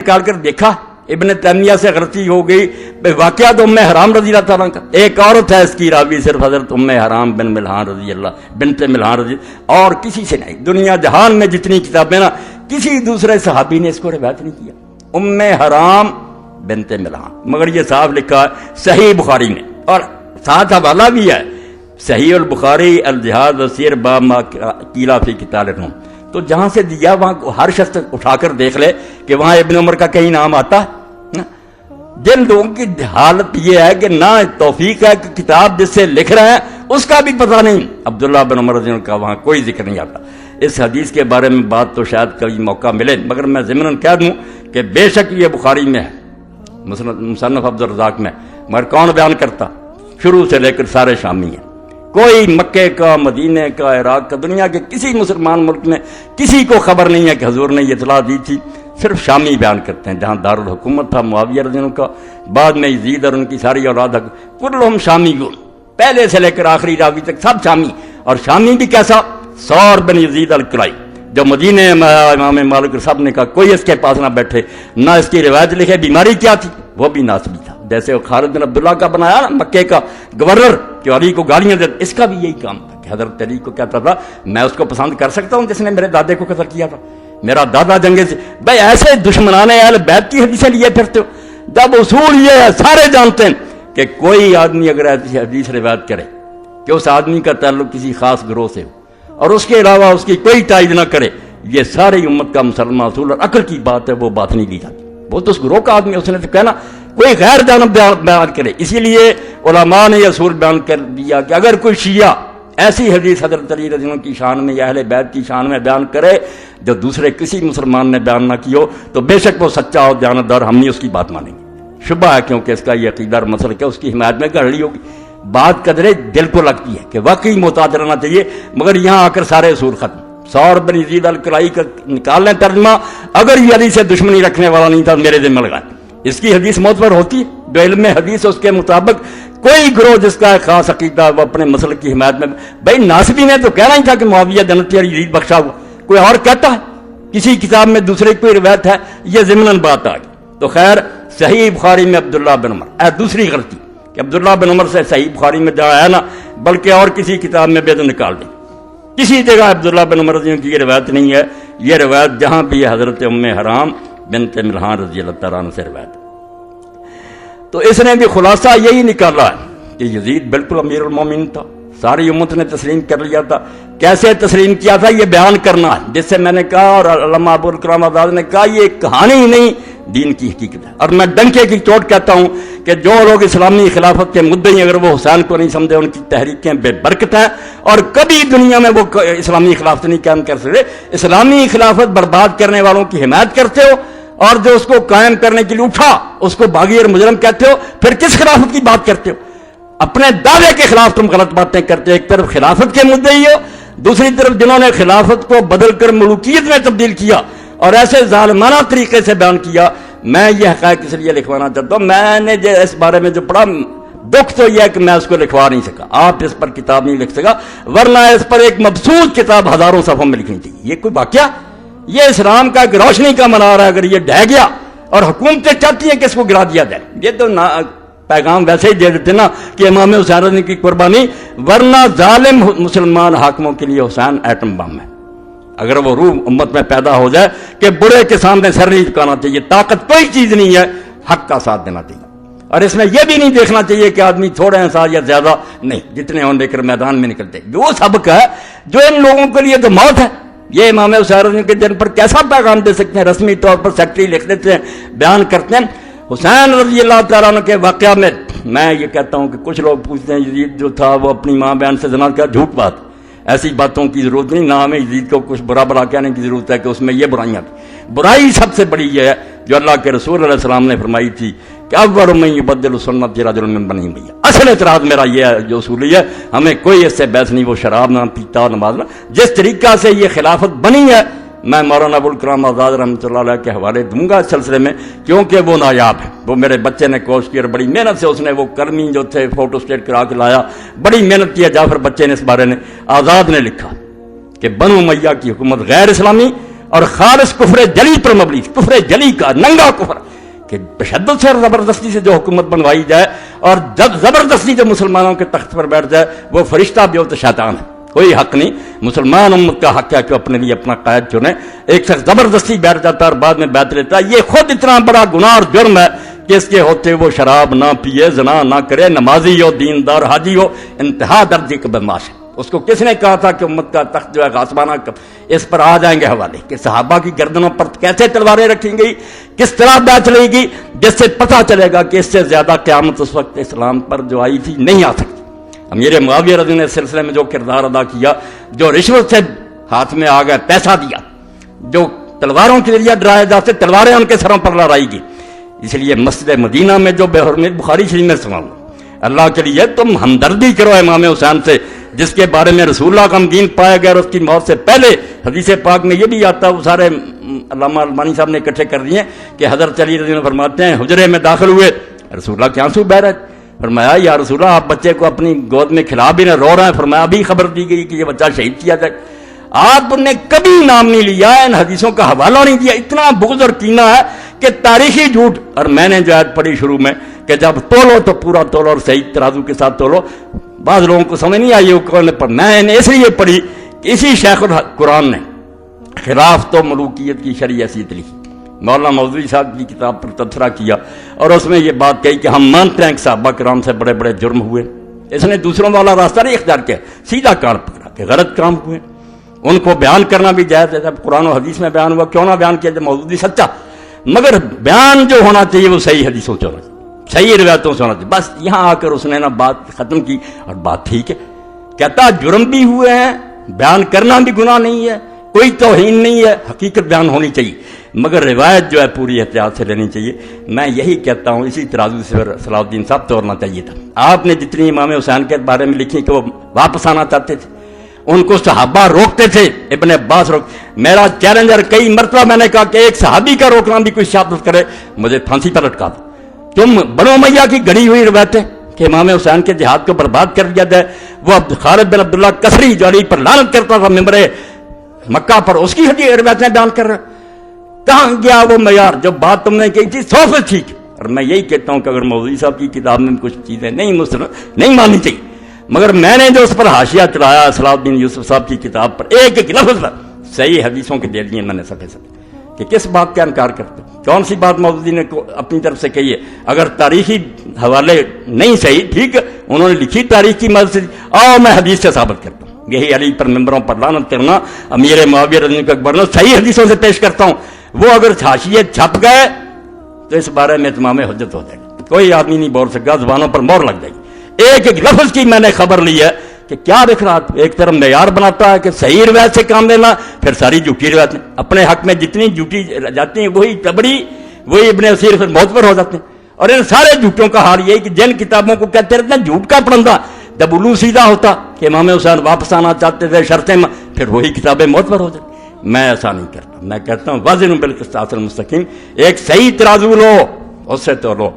نکال کر دیکھا ابن تیمیہ سے غلطی ہو گئی، واقعہ تو حرام رضی اللہ تعالیٰ کا، ایک عورت ہے اس کی راوی صرف حضرت حرام بن ملحان رضی اللہ بنت ملحان رضی، اور کسی سے نہیں، دنیا جہان میں جتنی کتابیں نا کسی دوسرے صحابی نے اس کو روایت نہیں کیا، حرام بنت ملحان، مگر یہ صاف لکھا ہے صحیح بخاری میں، اور ساتھ حوالہ بھی ہے صحیح البخاری الجہاد وسیر باب ما قیل فی قتال الروم، تو جہاں سے دیا وہاں ہر شخص اٹھا کر دیکھ لے کہ وہاں ابن عمر کا کہیں نام آتا ہے۔ جن لوگوں کی حالت یہ ہے کہ نہ توفیق ہے کہ کتاب جس سے لکھ رہے ہیں اس کا بھی پتہ نہیں، عبداللہ بن عمر رضی اللہ کا وہاں کوئی ذکر نہیں آتا۔ اس حدیث کے بارے میں بات تو شاید کبھی موقع ملے، مگر میں ضمناً کہہ دوں کہ بے شک یہ بخاری میں ہے، مصنف عبدالرزاق میں، مگر کون بیان کرتا؟ شروع سے لے کر سارے شامی ہیں، کوئی مکے کا، مدینے کا، عراق کا، دنیا کے کسی مسلمان ملک میں کسی کو خبر نہیں ہے کہ حضور نے یہ اطلاع دی تھی، صرف شامی بیان کرتے ہیں، جہاں دارالحکومت تھا معاویہ رضی اللہ کا، بعد میں یزید اور ان کی ساری اولاد، کلہم شامیون، پہلے سے لے کر آخری راوی تک سب شامی، اور شامی بھی کیسا؟ ثور بن یزید الکلائی، جو مدینے میں امام مالک صاحب نے کہا کوئی اس کے پاس نہ بیٹھے، نہ اس کی روایت لکھے، بیماری کیا تھی؟ وہ بھی ناسبی تھا، جیسے خالد بن عبداللہ کا بنایا نا مکے کا گورنر جو علی کو گالیاں دیتا، اس کا بھی یہی کام تھا کہ حضرت علی کو کہتا تھا میں اس کو پسند کر سکتا ہوں جس نے میرے دادے کو قتل کیا تھا، میرا دادا جنگے سے، بھائی ایسے دشمنان اہل بیت کی حدیثیں لیے پھرتے ہو، جب اصول یہ ہے سارے جانتے ہیں کہ کوئی آدمی اگر ایسی حدیث روایت کرے کہ اس آدمی کا تعلق کسی خاص گروہ سے ہو اور اس کے علاوہ اس کی کوئی تائید نہ کرے، یہ ساری امت کا مسلمہ اصول اور عقل کی بات ہے، وہ بات نہیں لی جاتی، وہ تو اس گروہ کا آدمی، اس نے تو کہنا کوئی غیر جانب بیان کرے، اسی لیے علماء نے یہ اصول بیان کر دیا کہ اگر کوئی شیعہ ایسی حدیث حضرت علی رضی اللہ کی شان میں یا اہل بیت کی شان میں بیان کرے جو دوسرے کسی مسلمان نے بیان نہ کی ہو تو بے شک وہ سچا اور دیانتدار، ہم نہیں اس کی بات مانیں گے، شبہ ہے کیونکہ اس کا یہ عقیدہ اور مسلک ہے، اس کی حمایت میں گڑھ لی ہوگی، بات قدرے دل کو لگتی ہے کہ واقعی محتاط رہنا چاہیے، مگر یہاں آ کر سارے اصول ختم۔ ثور بن یزید الکلائی کا نکال لیں ترجمہ، اگر یہ علی سے دشمنی رکھنے والا نہیں تھا میرے ذمہ لگائیں، اس کی حدیث معتبر ہوتی ہے، جو علم حدیث اس کے مطابق کوئی گروہ جس کا خاص عقیدہ وہ اپنے مسلک کی حمایت میں، بھائی ناصبی نے تو کہنا ہی تھا کہ معاویہ جنتی اور یزید بخشا ہوا، کوئی اور کہتا ہے کسی کتاب میں دوسرے کوئی روایت ہے، یہ ضمناً بات آ گئی، تو خیر صحیح بخاری میں عبداللہ بن عمر، دوسری غلطی کہ عبداللہ بن عمر سے صحیح بخاری میں جہاں ہے نا بلکہ اور کسی کتاب میں بھی تو نکال دیں، کسی جگہ عبداللہ بن عمر رضی اللہ کی یہ روایت نہیں ہے، یہ روایت جہاں بھی ہے حضرت حرام بنت ملحان رضی اللہ تعالیٰ عنہ سے روایت، تو اس نے بھی خلاصہ یہی نکالا ہے کہ یزید بالکل امیر المومنین تھا، ساری امت نے تسلیم کر لیا تھا، کیسے تسلیم کیا تھا یہ بیان کرنا ہے، جس سے میں نے کہا اور علامہ ابوالکلام آزاد نے کہا یہ کہانی ہی نہیں دین کی حقیقت ہے، اور میں ڈنکے کی چوٹ کہتا ہوں کہ جو لوگ اسلامی خلافت کے مدعی اگر وہ حسین کو نہیں سمجھے ان کی تحریکیں بے برکت ہیں، اور کبھی دنیا میں وہ اسلامی خلافت نہیں قائم کر سکتے، اسلامی خلافت برباد کرنے والوں کی حمایت کرتے ہو، اور جو اس کو قائم کرنے کے لیے اٹھا اس کو باغی اور مجرم کہتے ہو، پھر کس خلافت کی بات کرتے ہو؟ اپنے دعوے کے خلاف تم غلط باتیں کرتے ہو، ایک طرف خلافت کے مدعی ہو، دوسری طرف جنہوں نے خلافت کو بدل کر ملوکیت میں تبدیل کیا اور ایسے ظالمانہ طریقے سے بیان کیا۔ میں یہ حقائق اس لیے لکھوانا چاہتا ہوں، میں نے اس بارے میں جو پڑھا دکھ تو یہ ہے کہ میں اس کو لکھوا نہیں سکا، آپ اس پر کتاب نہیں لکھ سکا، ورنہ اس پر ایک مبسوط کتاب ہزاروں صفحوں میں لکھنی چاہیے۔ یہ کوئی واقعہ، یہ اسلام کا ایک روشنی کا منار ہے، اگر یہ ڈھہ گیا اور حکومتیں چاہتی ہیں کہ اس کو گرا دیا جائے، یہ تو پیغام ویسے ہی دے دیتے نا کہ امام حسین رضی کی قربانی، ورنہ ظالم مسلمان حاکموں کے لیے حسین ایٹم بم ہے، اگر وہ روح امت میں پیدا ہو جائے کہ برے کے سامنے سر نہیں جھکانا چاہیے، طاقت کوئی چیز نہیں ہے، حق کا ساتھ دینا چاہیے، اور اس میں یہ بھی نہیں دیکھنا چاہیے کہ آدمی تھوڑے ہیں ساتھ یا زیادہ نہیں، جتنے ہوں لے کر میدان میں نکلتے، جو سبق ہے جو ان لوگوں کے لیے تو موت ہے، یہ امام حسین رضی کے دن پر کیسا پیغام دے سکتے ہیں؟ رسمی طور پر سیکرٹری لکھ دیتے ہیں، بیان کرتے ہیں۔ حسین رضی اللہ تعالیٰ عنہ کے واقعہ میں یہ کہتا ہوں کہ کچھ لوگ پوچھتے ہیں یزید جو تھا وہ اپنی ماں بہن سے زنا کیا، جھوٹ بات، ایسی باتوں کی ضرورت نہیں، نہ ہمیں یزید کو کچھ برا بلا کہنے کی ضرورت ہے کہ اس میں یہ برائیاں تھیں، برائی سب سے بڑی یہ ہے جو اللہ کے رسول علیہ السلام نے فرمائی تھی کہ اول من یبدل سنت رجل من بنی امیہ۔ اصل اعتراض میرا یہ ہے جو اصولی ہے، ہمیں کوئی اس سے بحث نہیں، وہ شراب نہ پیتا نماز نہ، جس طریقہ سے یہ خلافت بنی ہے میں مولانا ابوالکلام آزاد رحمۃ اللہ علیہ کے حوالے دوں گا اس سلسلے میں، کیونکہ وہ نایاب ہے، وہ میرے بچے نے کوشش کی اور بڑی محنت سے اس نے وہ کرمی جو تھے فوٹو اسٹیٹ کرا کے لایا، بڑی محنت کیا جعفر بچے نے اس بارے نے، آزاد نے لکھا کہ بنو امیہ کی حکومت غیر اسلامی اور خالص کفر جلی پر مبنی، کفر جلی کا ننگا کفر کہ تشدد سے اور زبردستی سے جو حکومت بنوائی جائے اور جب زبردستی جو مسلمانوں کے تخت پر بیٹھ جائے وہ فرشتہ بھی ہو تو شیطان ہے. کوئی حق نہیں. مسلمان امت کا حق ہے کہ اپنے لیے اپنا قائد چنے. ایک شخص زبردستی بیٹھ جاتا ہے اور بعد میں بیعت لیتا ہے، یہ خود اتنا بڑا گناہ اور جرم ہے کہ اس کے ہوتے وہ شراب نہ پیے، زنا نہ کرے، نمازی ہو، دیندار، حاجی ہو، انتہا درجے کا بدماش ہے. اس کو کس نے کہا تھا کہ امت کا تخت جو ہے غاصبانہ اس پر آ جائیں گے حوالے کہ صحابہ کی گردنوں پر کیسے تلواریں رکھیں گئی، کس طرح بیعت چلے گی، جس سے پتہ چلے گا کہ اس سے زیادہ قیامت اس وقت اسلام پر جو آئی تھی نہیں آ سکتی. امیر معاویہ رضی اللہ عنہ نے اس سلسلے میں جو کردار ادا کیا، جو رشوت سے ہاتھ میں آ گئے، پیسہ دیا، جو تلواروں کے ذریعے ڈرائے جاتے تلواریں ان کے سروں پر لڑائی گی. اس لیے مسجد مدینہ میں جو بے حرمت بخاری شریف میں سنا، اللہ کے لیے تم ہمدردی کرو امام حسین سے جس کے بارے میں رسول اللہ غمگین پائے گئے اور اس کی موت سے پہلے حدیث پاک میں یہ بھی آتا ہے، وہ سارے علامہ البانی صاحب نے اکٹھے کر دیے کہ حضرت علی رضی اللہ عنہ فرماتے ہیں حجرے میں داخل ہوئے، رسول اللہ کے آنسو بہ رہے. فرمایا یا رسول اللہ آپ بچے کو اپنی گود میں کھلا بھی نہ، رو رہے ہیں. فرمایا ابھی خبر دی گئی کہ یہ بچہ شہید کیا جائے. آپ نے کبھی نام نہیں لیا، ان حدیثوں کا حوالہ نہیں دیا. اتنا بغض اور کینہ ہے کہ تاریخی جھوٹ. اور میں نے جو آیت پڑھی شروع میں کہ جب تولو تو پورا تولو اور صحیح ترازو کے ساتھ تولو، بعض لوگوں کو سمجھ نہیں آئی وہ کون پر میں نے اس لیے پڑھی کہ اسی شیخ القرآن نے خلاف تو ملوکیت کی شرعی حیثیت لکھی، مولانا مودودی صاحب کی کتاب پر تبصرہ کیا اور اس میں یہ بات کہی کہ ہم مانتے ہیں کہ صحابہ کرام سے بڑے بڑے جرم ہوئے. اس نے دوسروں والا راستہ نہیں اختیار کیا، سیدھا کان پکڑا کہ غلط کام ہوئے. ان کو بیان کرنا بھی جائز ہے، جب قرآن و حدیث میں بیان ہوا کیوں نہ بیان کیا جب مودودی سچا، مگر بیان جو ہونا چاہیے وہ صحیح حدیثوں سے ہونا چاہیے، صحیح روایتوں سے ہونا چاہیے. بس یہاں آ کر اس نے نا بات ختم کی اور بات ٹھیک ہے. کہتا جرم بھی ہوئے ہیں، بیان کرنا بھی گناہ نہیں ہے، کوئی توہین نہیں ہے، حقیقت بیان ہونی چاہیے، مگر روایت جو ہے پوری احتیاط سے لینی چاہیے. میں یہی کہتا ہوں اسی ترازو سے صلاح الدین صاحب توڑنا چاہیے تھا. آپ نے جتنی امام حسین کے بارے میں لکھی کہ وہ واپس آنا چاہتے تھے، ان کو صحابہ روکتے تھے، ابن عباس روک. میرا چیلنجر کئی مرتبہ میں نے کہا کہ ایک صحابی کا روکنا بھی کوئی شہادت کرے مجھے پھانسی پر لٹکا دو. تم بنو امیہ کی گڑی ہوئی روایتیں کہ امام حسین کے جہاد کو برباد کر دیا جائے، وہ خالد بن عبداللہ کسری جو علی پر لعنت کرتا تھا ممبر مکہ پر، اس کی روایتیں بیان کر رہے. کہاں گیا وہ معیار جو بات تم نے کہی تھی 100% ٹھیک. اور میں یہی کہتا ہوں کہ اگر مودودی صاحب کی کتاب میں کچھ چیزیں نہیں ماننی چاہیے، مگر میں نے جو اس پر حاشیہ چلایا صلاح الدین یوسف صاحب کی کتاب پر ایک ایک لفظ پر صحیح حدیثوں کے دے دیے میں نے صفحے کہ کس بات کا انکار کرتے، کون سی بات مودودی نے اپنی طرف سے کہی ہے. اگر تاریخی حوالے نہیں صحیح ٹھیک، انہوں نے لکھی تاریخ کی مدد سے، آؤ میں حدیث سے ثابت کرتا ہوں. یہی علی پر ممبروں پر لعنت کرنا، امیر معاویہ رضی اللہ عنہ کو صحیح حدیثوں سے پیش کرتا ہوں. وہ اگر حاشیے چھپ گئے تو اس بارے میں اتمام حجت ہو جائے گی، کوئی آدمی نہیں بول سکتا، زبانوں پر مور لگ جائے گی. ایک ایک لفظ کی میں نے خبر لی ہے کہ کیا دیکھ رہا. ایک طرف معیار بناتا ہے کہ صحیح روایت سے کام لینا، پھر ساری جھوٹی روایتیں اپنے حق میں جتنی جھوٹی جاتی ہیں وہی تبڑی وہی ابن اسیر پھر معتبر ہو جاتے ہیں. اور ان سارے جھوٹوں کا حال یہ کہ جن کتابوں کو کہتے رہتے ہیں جھوٹ کا پڑندہ، جب علو سیدھا ہوتا کہ امام حسین واپس آنا چاہتے تھے شرطیں، پھر وہی کتابیں معتبر ہو جاتی. میں ایسا نہیں کرتا، میں کہتا ہوں وزن بالقسطاس المستقیم، ایک صحیح ترازو لو اس سے تو لو.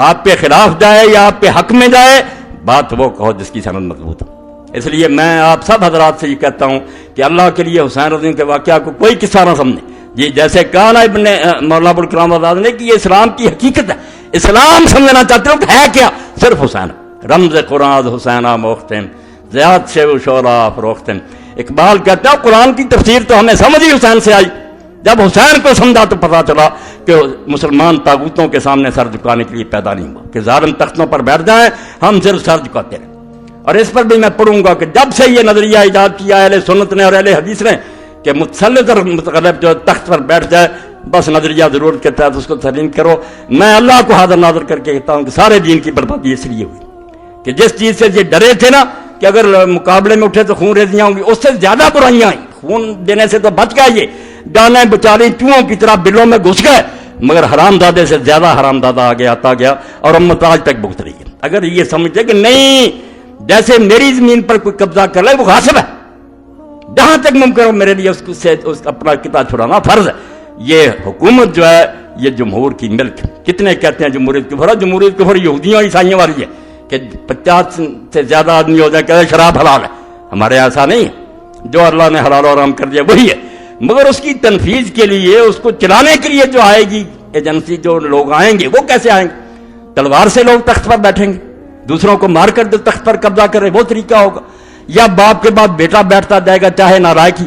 آپ کے خلاف جائے یا آپ کے حق میں جائے، بات وہ کہو جس کی سند مضبوط ہو. اس لیے میں آپ سب حضرات سے یہ کہتا ہوں کہ اللہ کے لیے حسین رضی کے واقعہ کو کوئی قصہ نہ سمجھیں. جی جیسے کہا نا ابن مولانا ابوالکلام آزاد نے کہ یہ اسلام کی حقیقت ہے، اسلام سمجھنا چاہتے ہو کہ ہے کیا؟ صرف حسین. رمز قرآن حسینہ موختم زیاد سے و شعرا فروختم. اقبال کہتا ہے قرآن کی تفسیر تو ہمیں سمجھ ہی حسین سے آئی. جب حسین کو سمجھا تو پتا چلا کہ مسلمان طاغوتوں کے سامنے سر جھکانے کے لیے پیدا نہیں ہوا کہ ظالم تختوں پر بیٹھ جائیں، ہم صرف سر جھکاتے رہے. اور اس پر بھی میں پڑھوں گا کہ جب سے یہ نظریہ ایجاد کیا اہل سنت نے اور اہل حدیث نے کہ متسلط اور متغلب جو تخت پر بیٹھ جائے، بس نظریہ ضرورت کے تحت اس کو تسلیم کرو. میں اللہ کو حاضر ناظر کر کے کہتا ہوں کہ سارے دین کی بربادی اس لیے ہوئی کہ جس چیز سے یہ ڈرے تھے نا کہ اگر مقابلے میں اٹھے تو خون ریزیاں ہوں گی، اس سے زیادہ برائیاں آئیں. خون دینے سے تو بچ گئے، یہ جانیں بچاری چوہوں کی طرح بلوں میں گھس گئے، مگر حرام دادے سے زیادہ حرام دادا آگے آتا گیا اور امت آج تک بھگت رہی ہے. اگر یہ سمجھتے کہ نہیں جیسے میری زمین پر کوئی قبضہ کر لے وہ غاصب ہے، جہاں تک ممکن ہو میرے لیے اس سے اپنا قطع چھڑانا فرض ہے. یہ حکومت جو ہے یہ جمہور کی ملک. کتنے کہتے ہیں جمہوریت کفر ہے؟ جمہوریت کفر یہودیوں عیسائیوں والی ہے کہ 50 سے زیادہ آدمی ہو جائے کہ شراب حلال ہے. ہمارے ایسا نہیں ہے، جو اللہ نے حلال اور حرام کر دیا وہی ہے. مگر اس کی تنفیذ کے لیے، اس کو چلانے کے لیے جو آئے گی ایجنسی، جو لوگ آئیں گے وہ کیسے آئیں گے؟ تلوار سے لوگ تخت پر بیٹھیں گے، دوسروں کو مار کر جو تخت پر قبضہ کرے وہ طریقہ ہوگا، یا باپ کے بعد بیٹا بیٹھتا جائے گا چاہے نالائق ہی؟